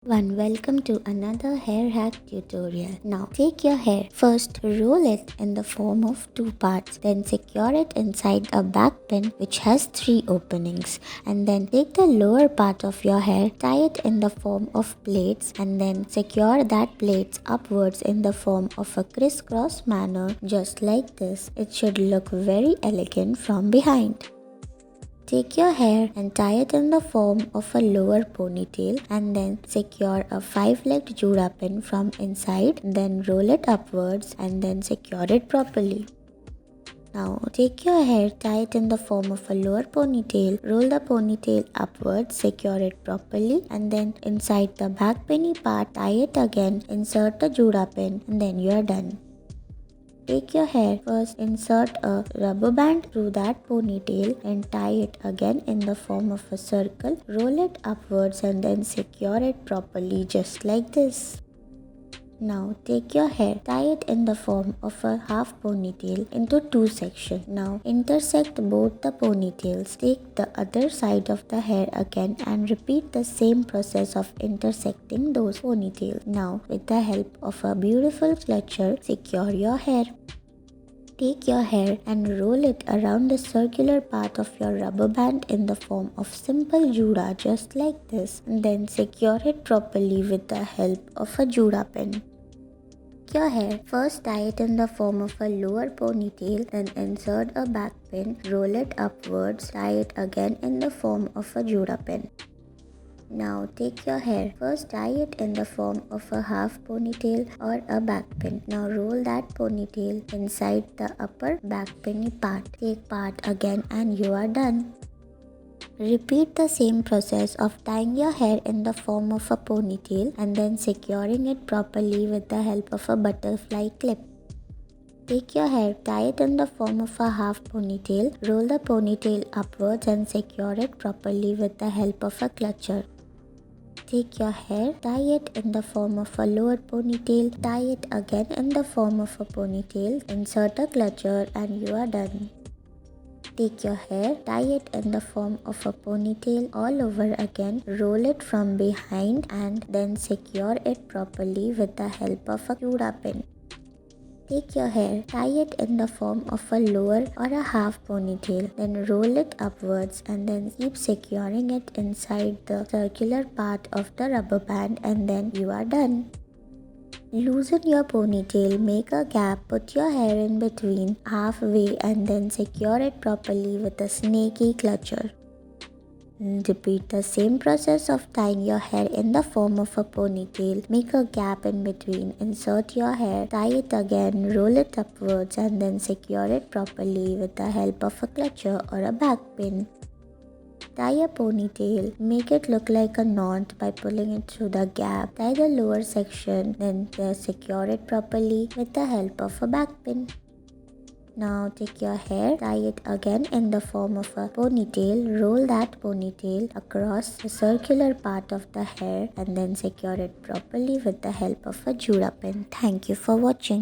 Welcome to another hair hack tutorial. Now take your hair. First roll it in the form of two parts, then secure it inside a back pin which has 3 openings, and then take the lower part of your hair, tie it in the form of plaits, and then secure that plaits upwards in the form of a crisscross manner, just like this. It should look very elegant from behind. Take your hair and tie it in the form of a lower ponytail, and then secure a 5-legged Jura pin from inside, then roll it upwards and then secure it properly. Now take your hair, tie it in the form of a lower ponytail, roll the ponytail upwards, secure it properly, and then inside the back pinny part tie it again, insert the Jura pin, and then you are done. Take your hair, first insert a rubber band through that ponytail and tie it again in the form of a circle, roll it upwards and then secure it properly just like this. Now take your hair, tie it in the form of a half ponytail into 2 sections. Now intersect both the ponytails. Take the other side of the hair again and repeat the same process of intersecting those ponytails. Now with the help of a beautiful clutcher, secure your hair. Take your hair and roll it around the circular part of your rubber band in the form of simple Jura just like this, and then secure it properly with the help of a Jura pin. Take your hair, first tie it in the form of a lower ponytail, then insert a back pin, roll it upwards, tie it again in the form of a Jura pin. Now take your hair, first tie it in the form of a half ponytail or a back pin. Now roll that ponytail inside the upper back pinny part. Take part again and you are done. Repeat the same process of tying your hair in the form of a ponytail and then securing it properly with the help of a butterfly clip. Take your hair, tie it in the form of a half ponytail, roll the ponytail upwards and secure it properly with the help of a clutcher. Take your hair, tie it in the form of a lower ponytail, tie it again in the form of a ponytail, insert a clutcher and you are done. Take your hair, tie it in the form of a ponytail all over again, roll it from behind and then secure it properly with the help of a Jura pin. Take your hair, tie it in the form of a lower or a half ponytail, then roll it upwards and then keep securing it inside the circular part of the rubber band, and then you are done. Loosen your ponytail, make a gap, put your hair in between halfway and then secure it properly with a snaky clutcher. Repeat the same process of tying your hair in the form of a ponytail. Make a gap in between, insert your hair, tie it again, roll it upwards and then secure it properly with the help of a clutcher or a back pin. Tie a ponytail, make it look like a knot by pulling it through the gap. Tie the lower section, then secure it properly with the help of a back pin. Now take your hair, tie it again in the form of a ponytail, roll that ponytail across the circular part of the hair and then secure it properly with the help of a Jura pin. Thank you for watching.